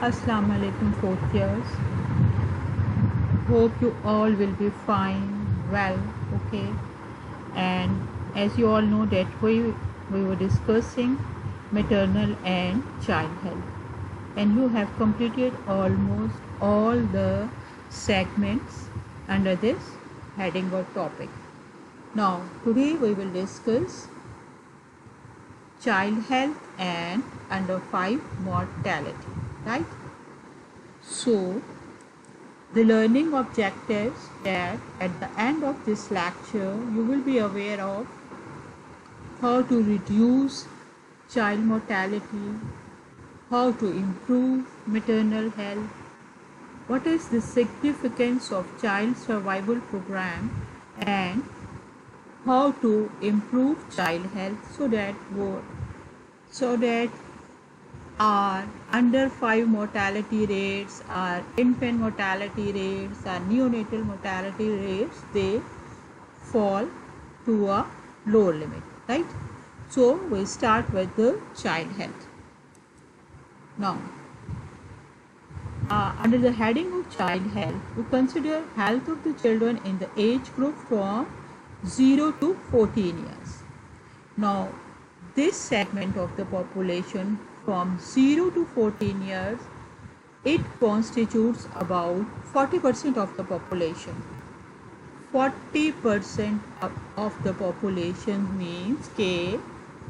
Assalamu alaikum, fourth years. Hope you all will be fine, well, okay. And as you all know that we were discussing maternal and child health, and you have completed almost all the segments under this heading or topic. Now today we will discuss child health and under 5 mortality, right? So the learning objectives that at the end of this lecture you will be aware of how to reduce child mortality, how to improve maternal health, what is the significance of child survival program, and how to improve child health so that our under 5 mortality rates, our infant mortality rates, our neonatal mortality rates, they fall to a lower limit, right? So we start with the child health. Now, under the heading of child health, we consider health of the children in the age group from 0 to 14 years. Now, this segment of the population from 0 to 14 years, it constitutes about 40% of the population. 40% of the population means के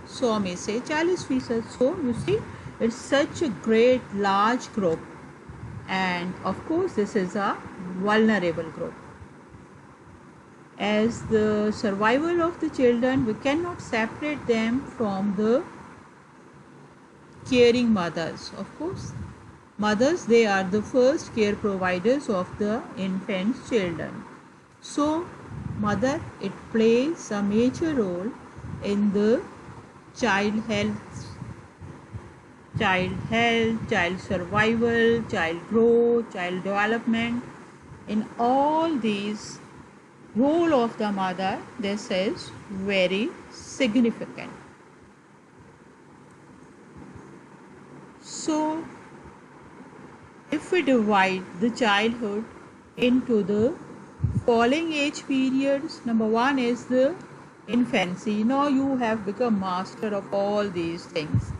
100 में से 40%. So you see, it's such a great large group, and of course this is a vulnerable group. As the survival of the children, we cannot separate them from the caring mothers. Of course, mothers, they are the first care providers of the infant children. So mother, it plays a major role in the child health, child survival, child growth, child development. In all these, role of the mother, this is very significant. So if we divide the childhood into the following age periods, number 1 is the infancy. Now you have become master of all these things,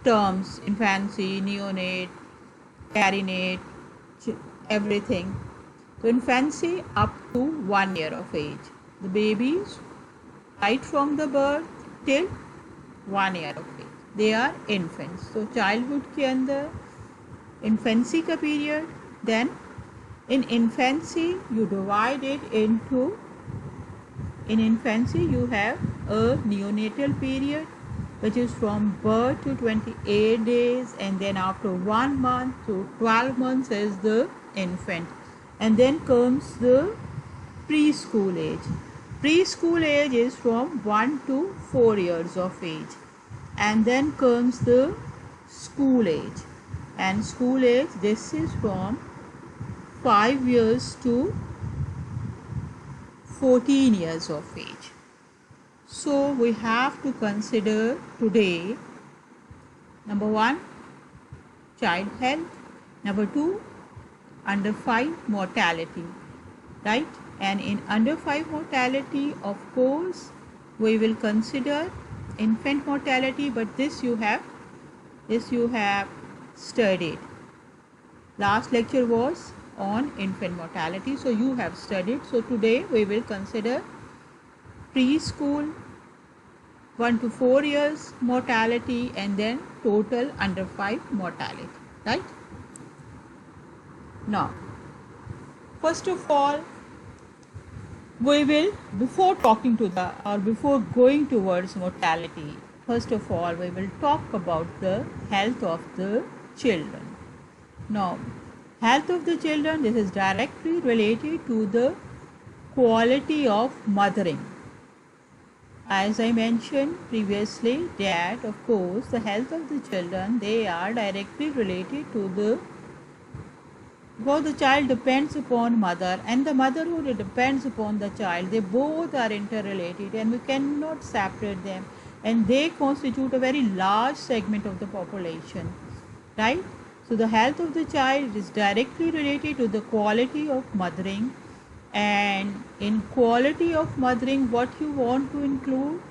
terms: infancy, neonate, perinate, everything. So infancy up to 1 year of age, the babies right from the birth till 1 year of age, they are infants. So childhood के अंदर infancy का period, then in infancy you divide it into, in infancy you have a neonatal period which is from birth to 28 days, and then after 1 month to 12 months is the infant, and then comes the preschool age. Preschool age is from 1 to 4 years of age, and then comes the school age, and school age, this is from 5 years to 14 years of age. So we have to consider today, number 1, child health, number 2, under 5 mortality, right? And in under 5 mortality, of course, we will consider infant mortality, but this you have studied. Last lecture was on infant mortality, so you have studied. So today we will consider preschool 1 to 4 years mortality, and then total under 5 mortality, right? Now, first of all, we will, before talking to the, or before going towards mortality, first of all we will talk about the health of the children. Now, health of the children, this is directly related to the quality of mothering. As I mentioned previously, that of course the health of the children, they are directly related to the, because the child depends upon mother, and the motherhood depends upon the child. They both are interrelated, and we cannot separate them. and they constitute a very large segment of the population, right? So the health of the child is directly related to the quality of mothering. And in quality of mothering, what you want to include?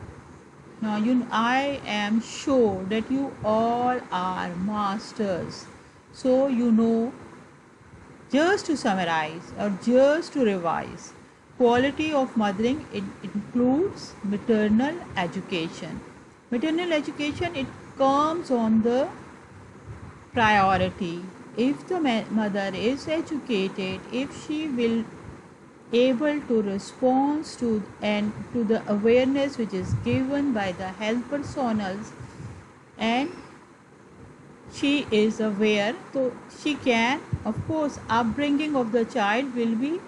Now, I am sure that you all are masters. So, just to summarize or just to revise, quality of mothering, it includes maternal education. Maternal education, it comes on the priority. If the mother is educated, if she will able to respond to the awareness which is given by the health personals, and she is aware, so she can, of course, upbringing of the child will be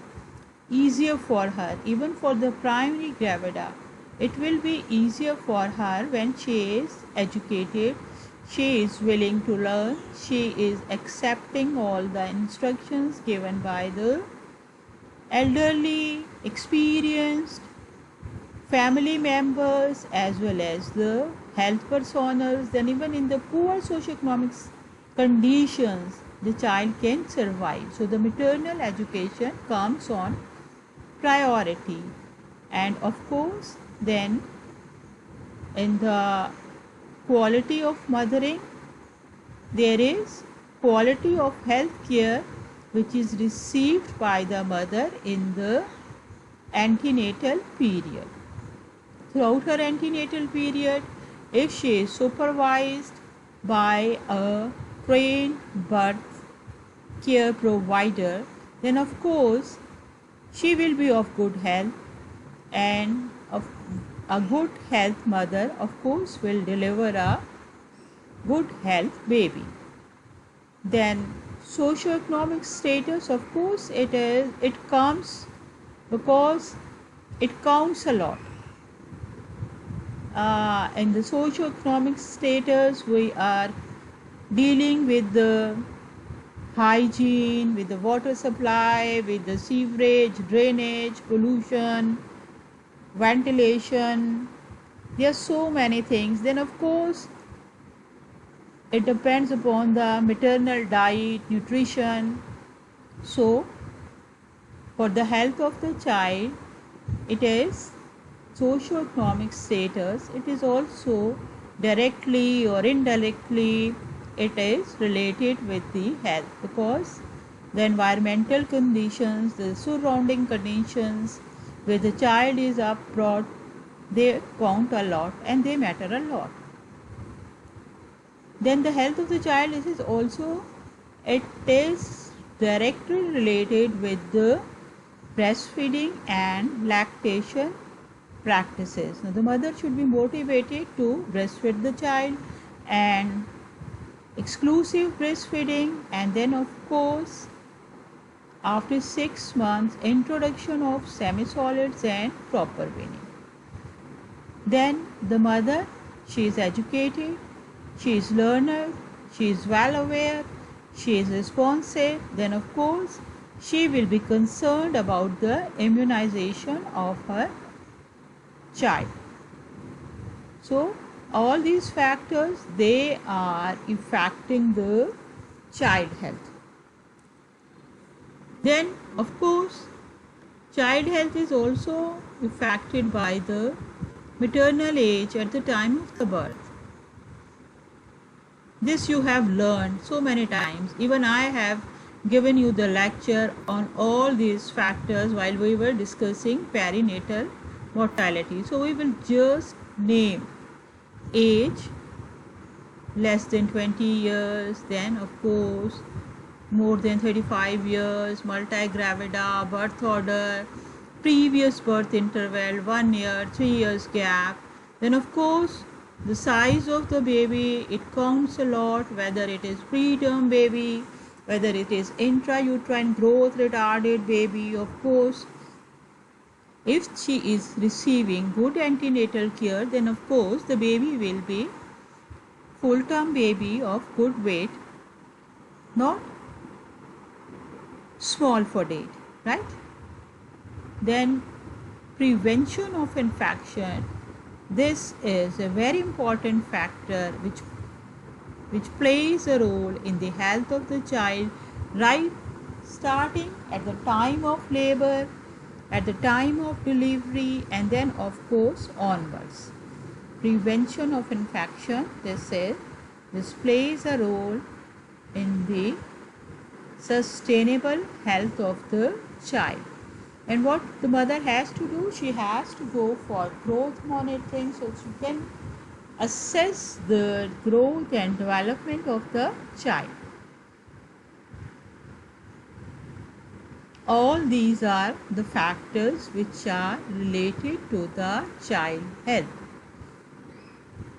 easier for her. Even for the primary gravida, it will be easier for her when she is educated, she is willing to learn, she is accepting all the instructions given by the elderly, experienced family members as well as the health personals. Then even in the poor socioeconomic conditions, the child can survive. So the maternal education comes on priority. And of course, then in the quality of mothering, there is quality of health care which is received by the mother in the antenatal period. Throughout her antenatal period, if she is supervised by a trained birth care provider, then of course she will be of good health, and a good health mother, of course, will deliver a good health baby. Then socioeconomic status, of course, it comes because it counts a lot. In the socioeconomic status, we are dealing with the hygiene, with the water supply, with the sewerage, drainage, pollution, ventilation. There are so many things. Then of course it depends upon the maternal diet, nutrition. So for the health of the child, it is socioeconomic status. It is also directly or indirectly it is related with the health, because the environmental conditions, the surrounding conditions where the child is up brought, they count a lot and they matter a lot. Then the health of the child is also, it is directly related with the breastfeeding and lactation practices. Now the mother should be motivated to breastfeed the child, and exclusive breastfeeding, and then of course after 6 months introduction of semi-solids and proper weaning. Then the mother, she is educated, she is learned, she is well aware, she is responsive. Then of course she will be concerned about the immunization of her child. So all these factors, they are affecting the child health. Then of course child health is also affected by the maternal age at the time of the birth. This you have learned so many times. Even I have given you the lecture on all these factors while we were discussing perinatal mortality. So we will just name age, less than 20 years, then of course more than 35 years, multigravida, birth order, previous birth interval, 1 year, 3 years gap. Then of course the size of the baby, it counts a lot, whether it is preterm baby, whether it is intrauterine growth retarded baby. Of course, if she is receiving good antenatal care, then of course the baby will be full-term baby of good weight, not small for date, right? Then prevention of infection, This is a very important factor which plays a role in the health of the child, right starting at the time of labor, at the time of delivery, and then of course onwards. Prevention of infection, this plays a role in the sustainable health of the child. And what the mother has to do, she has to go for growth monitoring so she can assess the growth and development of the child. All these are the factors which are related to the child health.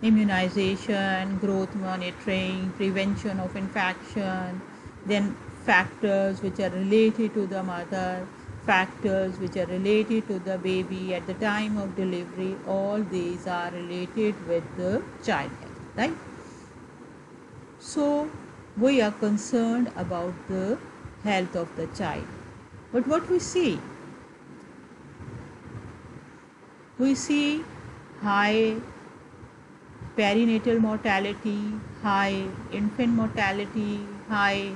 Immunization, growth monitoring, prevention of infection, then factors which are related to the mother, factors which are related to the baby at the time of delivery, all these are related with the child health, right? So we are concerned about the health of the child. But what we see high perinatal mortality, high infant mortality, high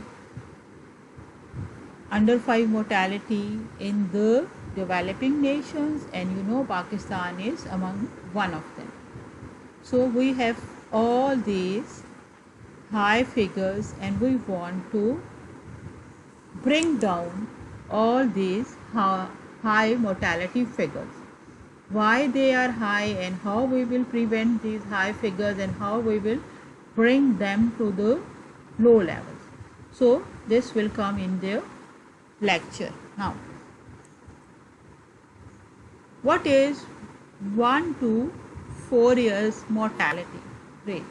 under 5 mortality in the developing nations, and you know Pakistan is among one of them. So we have all these high figures and we want to bring down all these high mortality figures. Why they are high and how we will prevent these high figures and how we will bring them to the low levels. So this will come in the lecture. Now, what is 1 to 4 years mortality rate?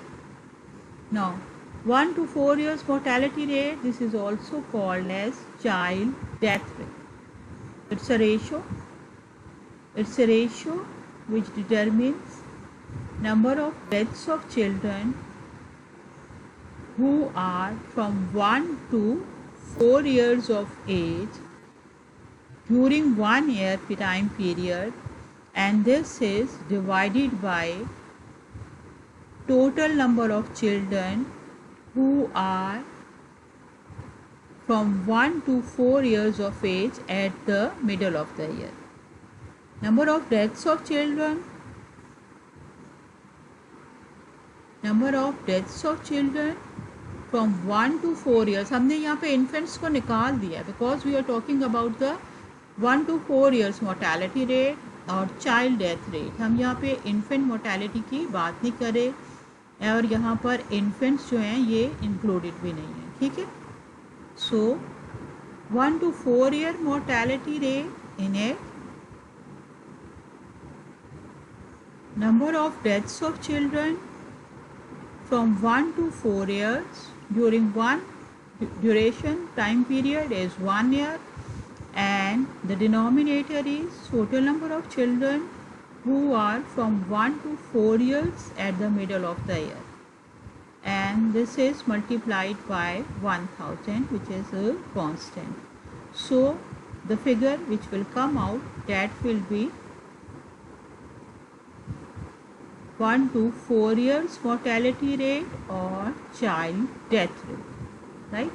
Now, 1 to 4 years mortality rate, this is also called as child death rate. It's a ratio which determines number of deaths of children who are from 1 to 4 years of age during 1 year time period, and this is divided by total number of children who are from 1 to 4 years of age at the middle of the year. Number of deaths of children from 1 to 4 years. हमने यहाँ पे infants को निकाल दिया because we are talking about the 1 to 4 years mortality rate और child death rate. हम यहाँ पे infant mortality की बात नहीं करें और यहाँ पर infants जो हैं ये included भी नहीं है, ठीक है? So 1 to 4 year mortality rate in it, number of deaths of children from 1 to 4 years during one duration time period is 1 year, and the denominator is total number of children who are from 1 to 4 years at the middle of the year, and this is multiplied by 1000, which is a constant. So the figure which will come out, that will be 1 to 4 years mortality rate or child death rate, right?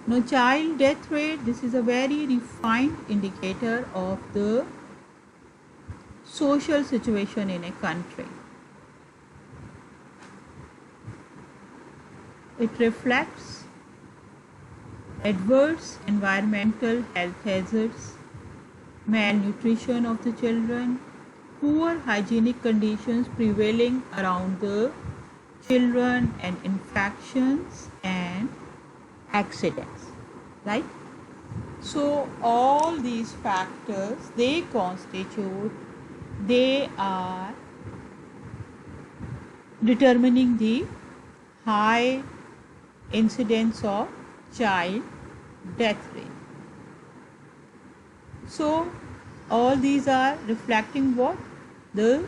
Now, child death rate, this is a very refined indicator of the social situation in a country. It reflects adverse environmental health hazards, malnutrition of the children, poor hygienic conditions prevailing around the children, and infections and accidents, right? So all these factors, they are determining the high incidence of child death rate. So all these are reflecting what? The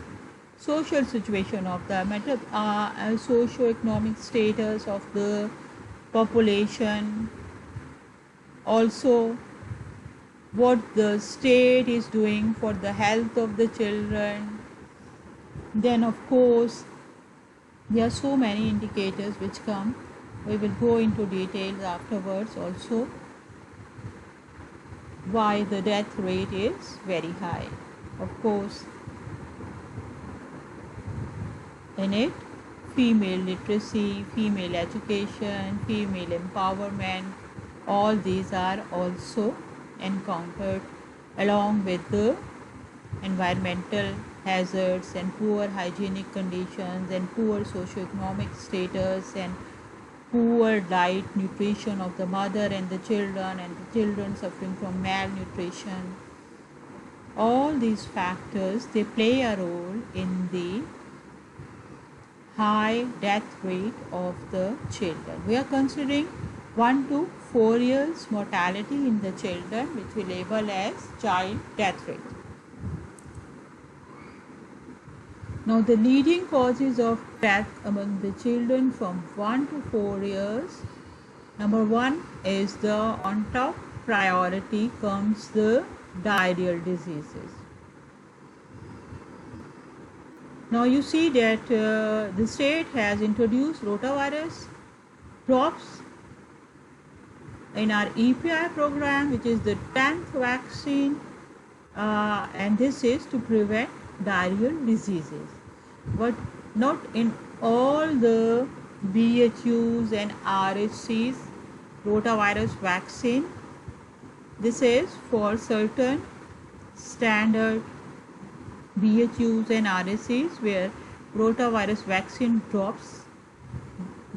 social situation of the socio-economic status of the population, also what the state is doing for the health of the children, Then of course there are so many indicators which come. We will go into details afterwards also why the death rate is very high. Of course, in it, female literacy, female education, female empowerment, all these are also encountered along with the environmental hazards and poor hygienic conditions and poor socioeconomic status and poor diet nutrition of the mother and the children suffering from malnutrition. All these factors, they play a role in the high death rate of the children. We are considering 1 to 4 years mortality in the children, which we label as child death rate. Now the leading causes of death among the children from 1 to 4 years, number 1 is on top priority comes the diarrheal diseases. Now you see that the state has introduced rotavirus drops in our EPI program, which is the 10th vaccine, and this is to prevent diarrheal diseases. But not in all the BHUs and RHCs rotavirus vaccine. This is for certain standard BHUs and RHCs where rotavirus vaccine drops,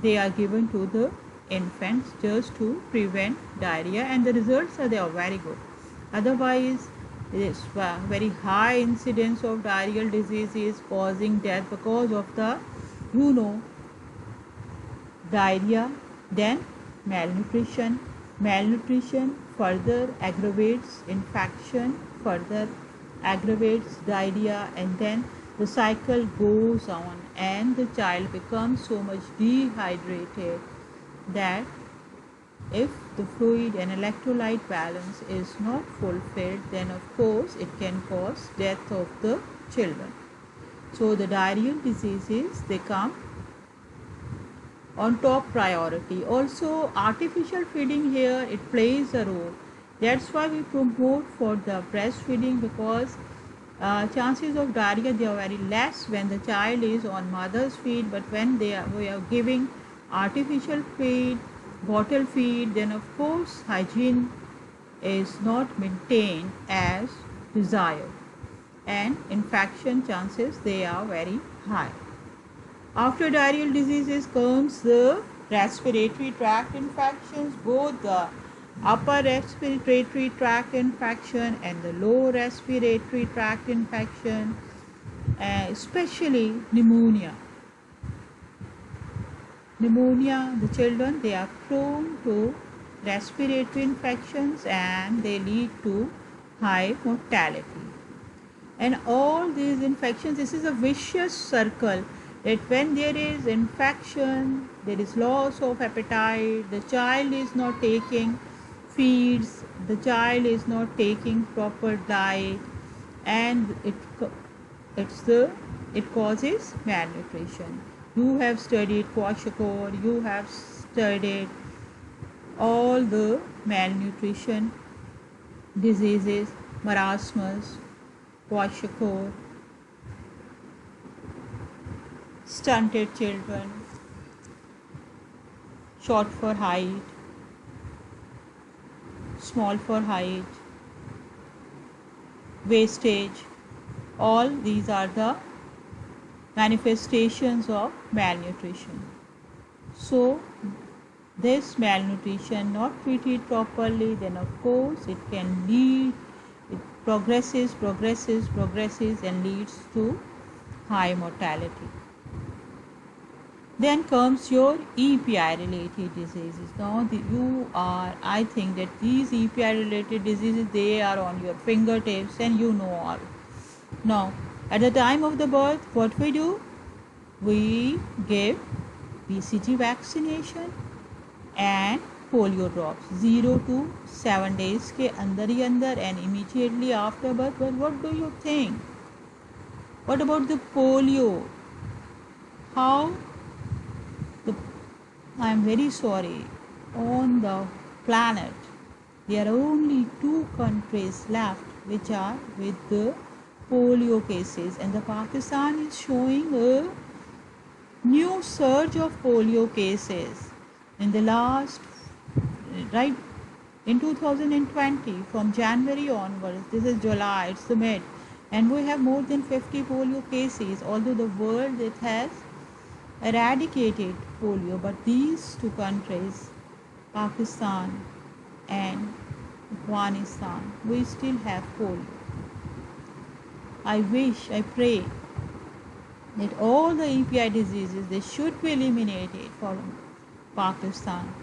they are given to the infants just to prevent diarrhea, and the results are very good. Otherwise, this very high incidence of diarrheal diseases causing death because of the diarrhea, then malnutrition further aggravates infection, further aggravates diarrhea, and then the cycle goes on and the child becomes so much dehydrated that if the fluid and electrolyte balance is not fulfilled, then of course it can cause death of the children. So the diarrheal diseases, they come on top priority. Also artificial feeding here, it plays a role. That's why we promote for the breastfeeding, because chances of diarrhea, they are very less when the child is on mother's feed, but when we are giving artificial feed, bottle feed, then of course hygiene is not maintained as desired and infection chances, they are very high. After diarrheal diseases comes the respiratory tract infections, both the upper respiratory tract infection and the lower respiratory tract infection, especially pneumonia. The children, they are prone to respiratory infections and they lead to high mortality. And all these infections, this is a vicious circle, that when there is infection, there is loss of appetite, the child is not taking feeds, the child is not taking proper diet, and it causes malnutrition. You have studied kwashiorkor, you have studied all the malnutrition diseases, marasmus, kwashiorkor, stunted children, short for height, small for height, wastage, all these are the manifestations of malnutrition. So this malnutrition not treated properly, then of course it can lead, it progresses and leads to high mortality. Then comes your EPI related diseases. Now I think that these EPI related diseases, they are on your fingertips and you know all. Now at the time of the birth, what we do? We give BCG vaccination and polio drops 0 to 7 days के अंदर ही अंदर and immediately after birth. But what do you think? What about the polio? How the, I am very sorry, on the planet there are only 2 countries left which are with the polio cases, and the Pakistan is showing a new surge of polio cases in the last, right, in 2020, from January onwards. This is July, it's the mid, and we have more than 50 polio cases. Although the world, it has eradicated polio, but these 2 countries, Pakistan and Afghanistan, we still have polio. I wish, I pray that all the EPI diseases, they should be eliminated from Pakistan.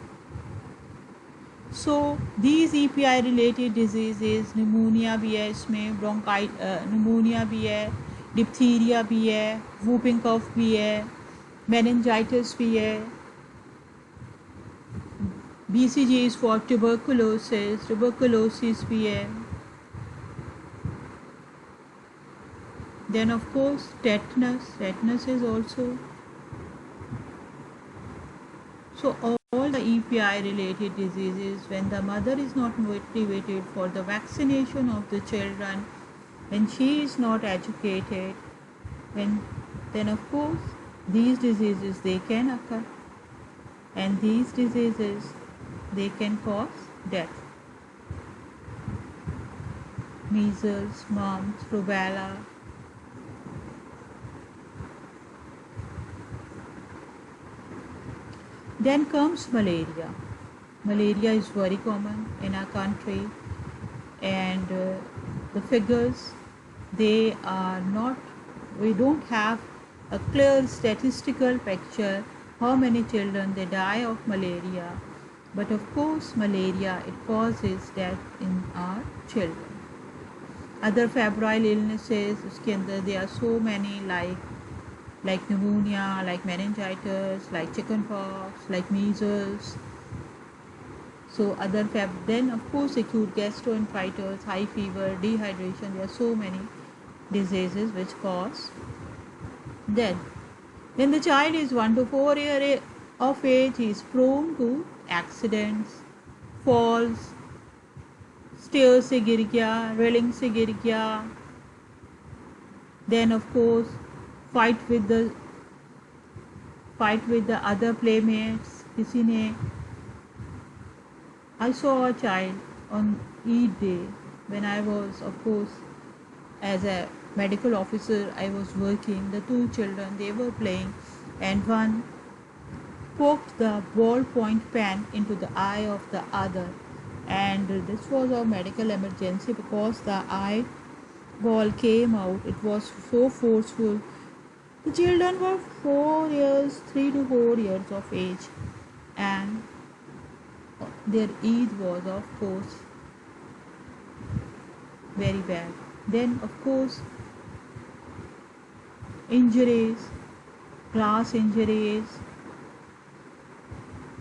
So these EPI related diseases, pneumonia भी है इसमें, pneumonia भी है, diphtheria भी है, whooping cough भी है, meningitis भी है. BCG is for tuberculosis भी है. Then of course tetanus is also. So all the EPI related diseases, when the mother is not motivated for the vaccination of the children, when she is not educated, then of course these diseases, they can occur, and these diseases, they can cause death. Measles, mumps, rubella. Then comes malaria. Malaria is very common in our country, and the figures, they are not, we don't have a clear statistical picture how many children they die of malaria. But of course malaria, it causes death in our children. Other febrile illnesses, uske andar there are so many, like pneumonia, like meningitis, like chickenpox, like measles. So then of course acute gastroenteritis, high fever, dehydration, there are so many diseases which cause death. When the child is 1 to 4 years of age, he is prone to accidents, falls, stairs से गिर गया, railing से गिर गया. Then of course fight with the other playmates. किसी ने, I saw a child on Eid day when I was, of course, as a medical officer, I was working. The 2 children, they were playing, and one poked the ballpoint pen into the eye of the other, and this was a medical emergency because the eye ball came out. It was so forceful. The children were 3 to 4 years of age, and their Eid was, of course, very bad. Then of course injuries, glass injuries,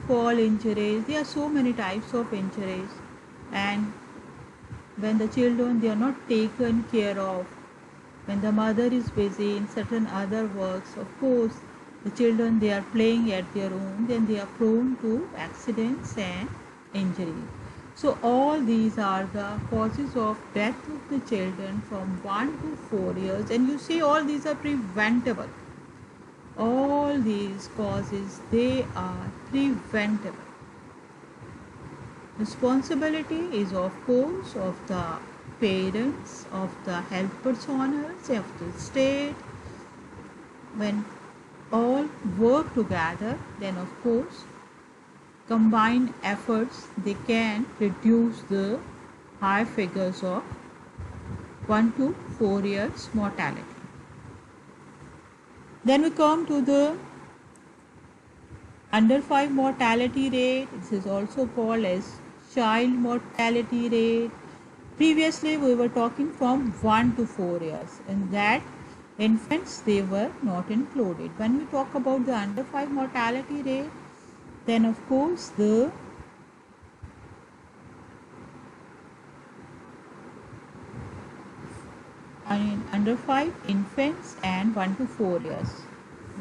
fall injuries, there are so many types of injuries, and when the children, they are not taken care of, when the mother is busy in certain other works, of course the children, they are playing at their own, then they are prone to accidents and injuries. So all these are the causes of death of the children from 1 to 4 years, and you see all these are preventable. All these causes, they are preventable. Responsibility is of course of the parents, of the health personnel, of the state. When all work together, then of course combined efforts, they can reduce the high figures of 1 to 4 years mortality. Then we come to the under 5 mortality rate. This is also called as child mortality rate. Previously we were talking from 1 to 4 years, and that infants, they were not included. When we talk about the under 5 mortality rate, then of course the under 5 infants and 1 to 4 years.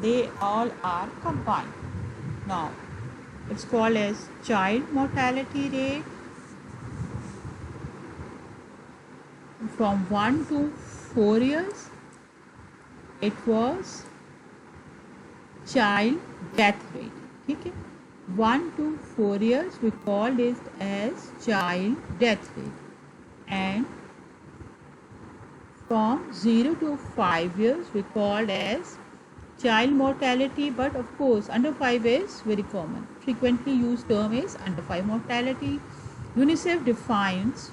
They all are combined. Now, it's called as child mortality rate from 1 to 4 years. It was child death rate. Okay? 1 to 4 years we called it as child death rate, and from 0 to 5 years we called as child mortality, but of course under 5 is very common. Frequently used term is under 5 mortality. UNICEF defines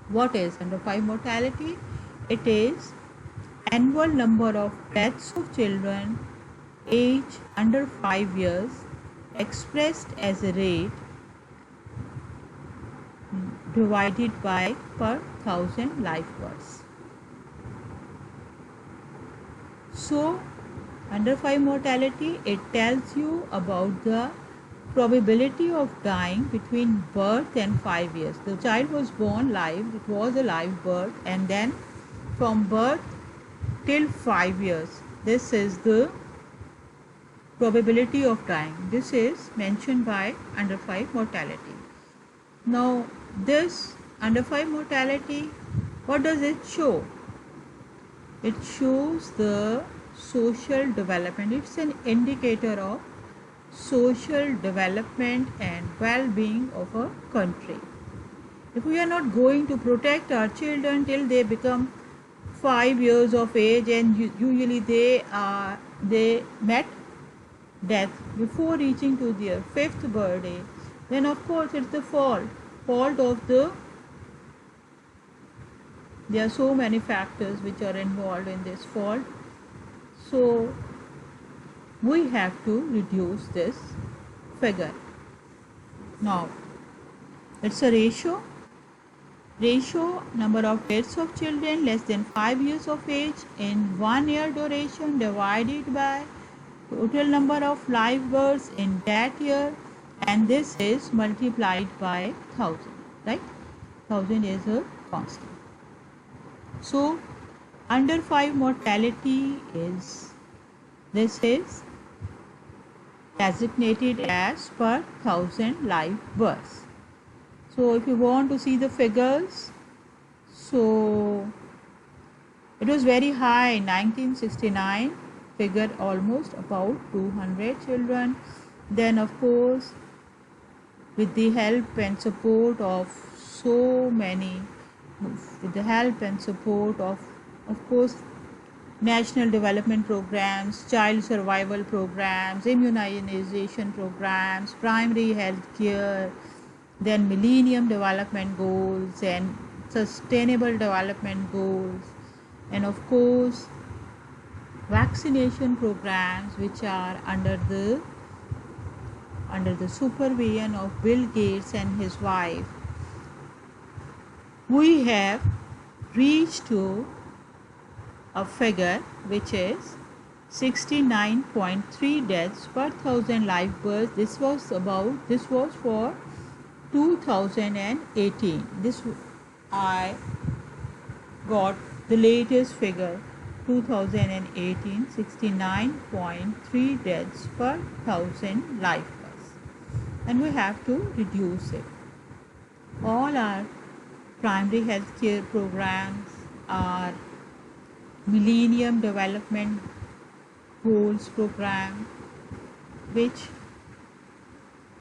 what is under 5 mortality. It is annual number of deaths of children aged under 5 years expressed as a rate divided by per 1000 live births. So under 5 mortality, it tells you about the probability of dying between birth and 5 years. The child was born live, it was a live birth, and then from birth till 5 years, this is the probability of dying. This is mentioned by under 5 mortality. Now this under 5 mortality, what does it show? It shows the social development. It's an indicator of social development and well-being of a country. If we are not going to protect our children till they become 5 years of age, and usually they met death before reaching to their 5th birthday, then of course it's the fault of there are so many factors which are involved in this fault. So we have to reduce this figure. Now it's a ratio number of deaths of children less than 5 years of age in 1 year duration divided by total number of live births in that year, and this is multiplied by 1000, right? 1000 is a constant. So under 5 mortality is designated as per 1000 live births. So if you want to see the figures, so it was very high in 1969, figure almost about 200 children. Then of course with the help and support of so many, with the help and support of course national development programs, child survival programs, immunization programs, primary health care, then millennium development goals and sustainable development goals, and of course vaccination programs which are under the supervision of Bill Gates and his wife, we have reached to a figure which is 69.3 deaths per 1000 live births. This was for 2018. I got the latest figure, 2018, 69.3 deaths per 1000 live births, and we have to reduce it. All our primary health care programs, our Millennium Development Goals program, which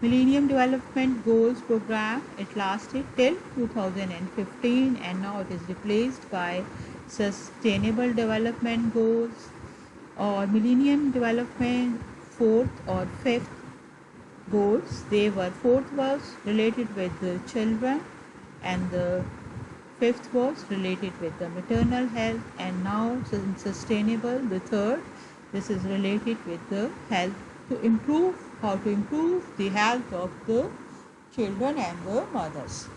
Millennium Development Goals program, it lasted till 2015, and now it is replaced by Sustainable Development Goals or Millennium Development 4th or 5th goals. They were 4th was related with the children, and the 5th was related with the maternal health, and now sustainable, the 3rd, this is related with the health, how to improve the health of the children and the mothers.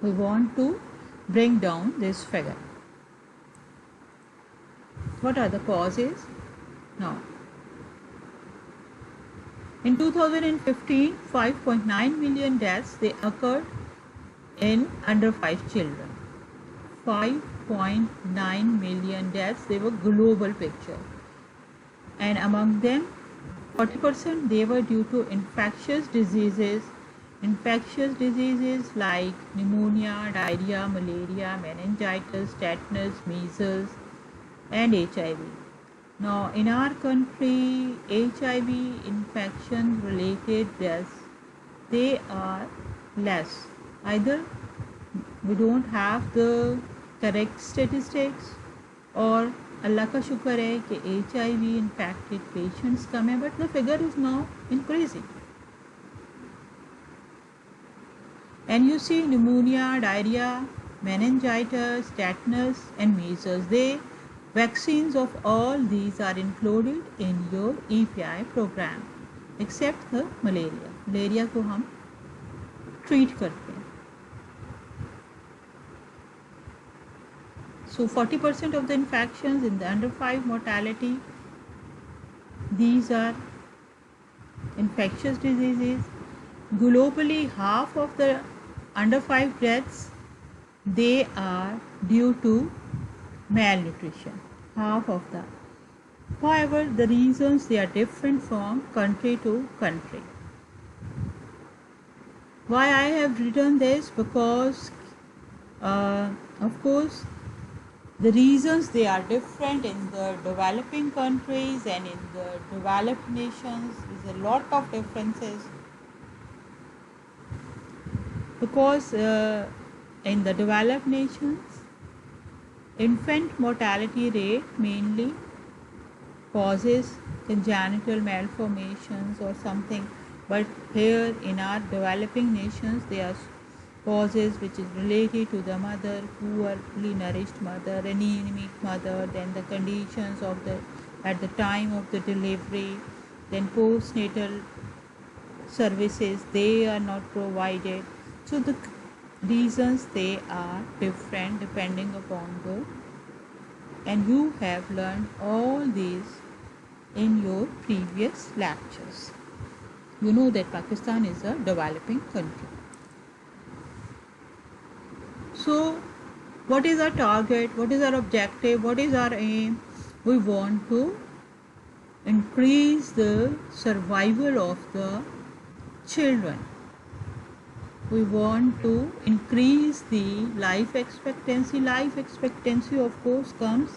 We want to bring down this figure. What are the causes? Now, in 2015, 5.9 million deaths they occurred in under 5 children. 5.9 2.9 million deaths. They were global picture, and among them 40% they were due to infectious diseases like pneumonia, diarrhea, malaria, meningitis, tetanus, measles, and HIV. Now in our country, HIV infection related deaths, they are less. Either we don't have the correct statistics, और अल्लाह का शुक्र है कि HIV infected patients कम है, but the figure is now increasing. And you see pneumonia, diarrhea, meningitis, tetanus, and measles. The vaccines of all these are included in your EPI program, except the malaria. Malaria को हम treat करते हैं. So 40% of the infections in the under 5 mortality, these are infectious diseases. Globally, half of the under 5 deaths, they are due to malnutrition. Half of that. However, the reasons, they are different from country to country. Why I have written this? Because of course the reasons, they are different in the developing countries and in the developed nations. There's a lot of differences, because in the developed nations, infant mortality rate mainly causes congenital malformations or something, but here in our developing nations, there are causes which is related to the mother, poorly nourished mother, anemic mother, then the conditions of the at the time of the delivery, then postnatal services, they are not provided. So the reasons, they are different depending upon the, and you have learned all these in your previous lectures. You know that Pakistan is a developing country. So what is our target? What is our objective? What is our aim? We want to increase the survival of the children. We want to increase the life expectancy. Life expectancy, of course, comes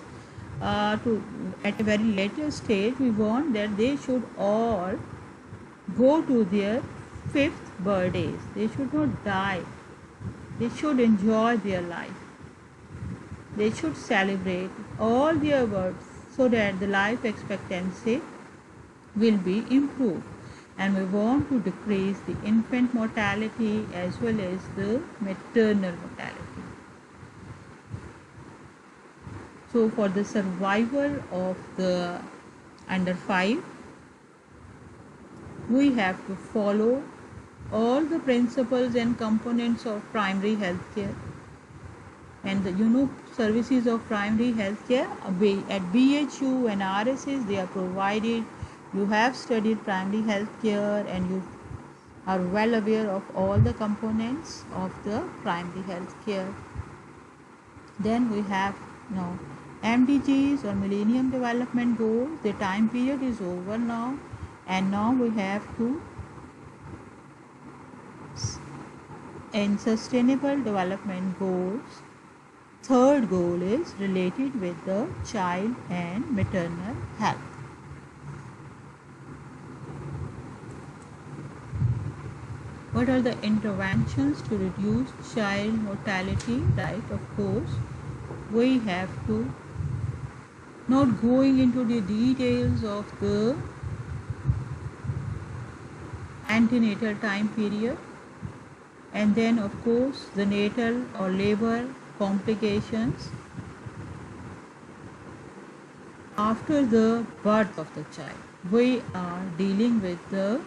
to at a very later stage. We want that they should all go to their 5th birthdays. They should not die. They should enjoy their life. They should celebrate all their births so that the life expectancy will be improved. And we want to decrease the infant mortality as well as the maternal mortality. So for the survival of the under 5, we have to follow all the principles and components of primary health care. And the services of primary health care at BHU and RSS, they are provided. You have studied primary health care and you are well aware of all the components of the primary health care. Then we have now MDGs or Millennium Development Goals. The time period is over now, and now we have to, in Sustainable Development Goals, third goal is related with the child and maternal health. What are the interventions to reduce child mortality? Right, of course, we have to, not going into the details of the antenatal time period, and then of course the natal or labor complications after the birth of the child. We are dealing with the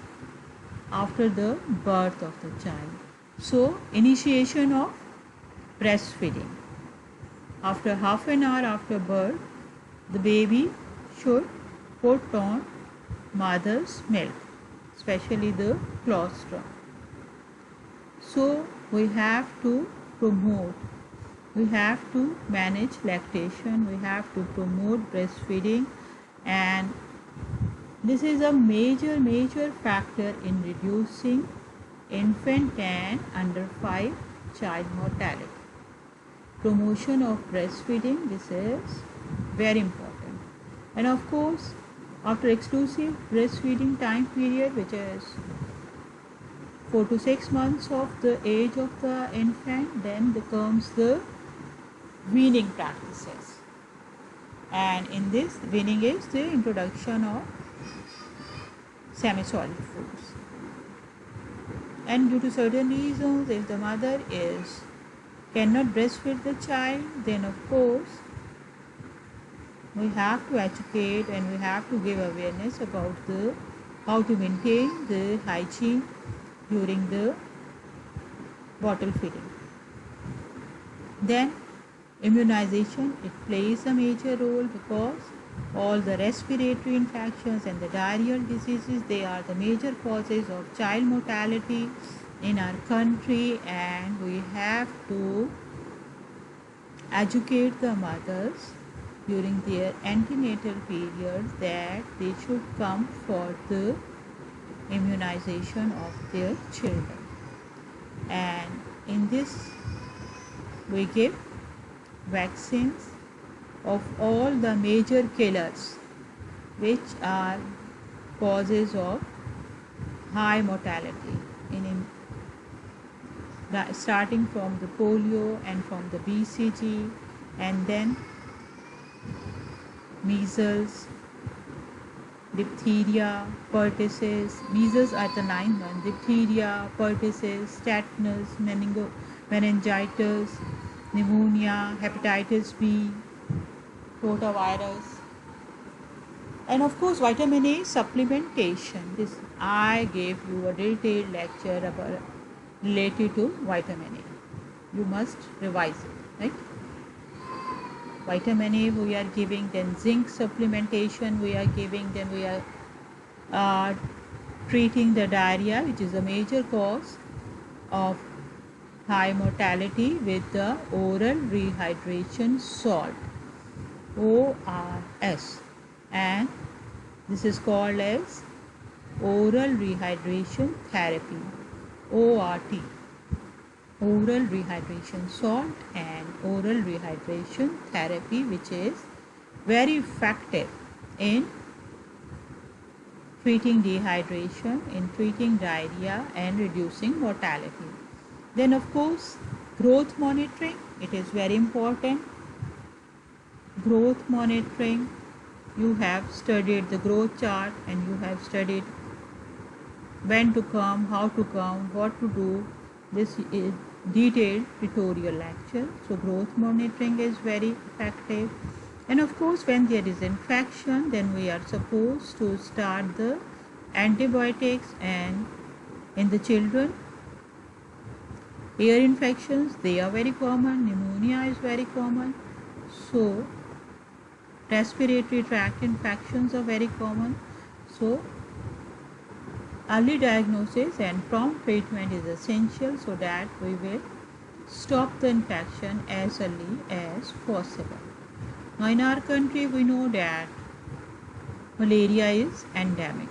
after the birth of the child. So initiation of breastfeeding. After half an hour after birth, the baby should put on mother's milk, especially the colostrum. So we have to promote We have to manage lactation, we have to promote breastfeeding, and this is a major factor in reducing infant and under 5 child mortality. Promotion of breastfeeding, this is very important. And of course, after exclusive breastfeeding time period, which is 4 to 6 months of the age of the infant, then comes the weaning practices. And in this, weaning is the introduction of semi-solid foods. And due to certain reasons, if the mother cannot breastfeed the child, then of course we have to educate and we have to give awareness about how to maintain the hygiene during the bottle feeding. Then immunization, it plays a major role, because all the respiratory infections and the diarrheal diseases, they are the major causes of child mortality in our country, and we have to educate the mothers during their antenatal periods that they should come for the immunization of their children. And in this, we give vaccines of all the major killers which are causes of high mortality starting from the polio and from the BCG, and then measles, diphtheria, pertussis. Measles are the 9th one. Diphtheria, pertussis, tetanus, meningitis, pneumonia, hepatitis B, rotavirus, and of course vitamin A supplementation. This I gave you a detailed lecture about related to vitamin A. You must revise it, right? Vitamin A we are giving, then zinc supplementation we are giving, then we are treating the diarrhea, which is a major cause of high mortality, with the oral rehydration salt, ORS, and this is called as oral rehydration therapy, ORT, oral rehydration salt and oral rehydration therapy, which is very effective in treating dehydration, in treating diarrhea and reducing mortality. Then of course growth monitoring, it is very important. Growth monitoring, you have studied the growth chart and you have studied when to come, how to come, what to do. This is detailed tutorial lecture. So growth monitoring is very effective. And of course when there is infection, then we are supposed to start the antibiotics. And in the children, ear infections, they are very common, pneumonia is very common, so respiratory tract infections are very common. So early diagnosis and prompt treatment is essential so that we will stop the infection as early as possible. Now in our country we know that malaria is endemic.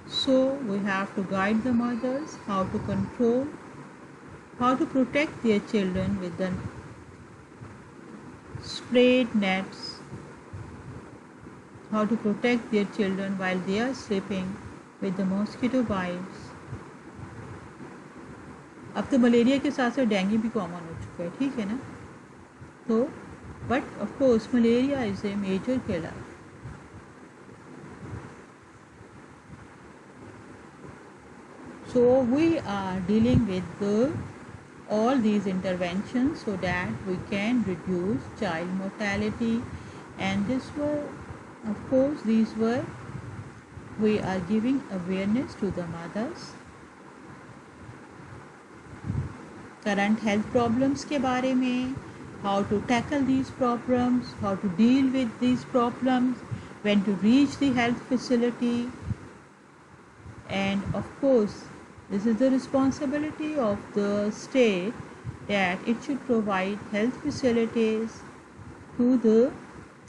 So we have to guide the mothers how to control, how to protect their children with the sprayed nets, how to protect their children while they are sleeping with the mosquito bites. अब तो malaria के साथ साथ dengue भी common हो चुका है, ठीक है ना? तो but of course malaria is a major killer. So we are dealing with all these interventions so that we can reduce child mortality, and this were, of course, we are giving awareness to the mothers. Current health problems के बारे में, how to tackle these problems, how to deal with these problems, when to reach the health facility, and of course this is the responsibility of the state that it should provide health facilities to the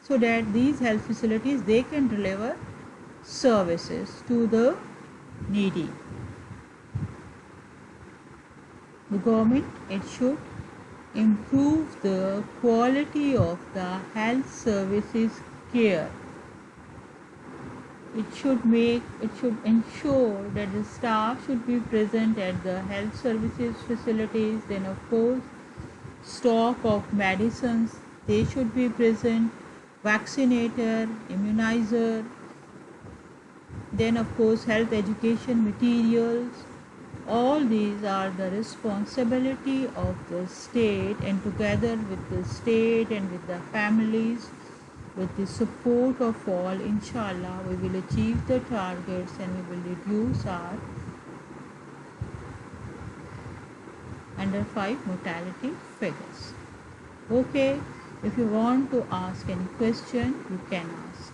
so that these health facilities they can deliver services to the needy. The government it should improve the quality of the health services care. It should ensure that the staff should be present at the health services facilities. Then of course stock of medicines they should be present, vaccinator, immunizer, then of course health education materials. All these are the responsibility of the state, and together with the state and with the families, with the support of all, inshallah we will achieve the targets and we will reduce our under 5 mortality figures. Okay, if you want to ask any question you can ask.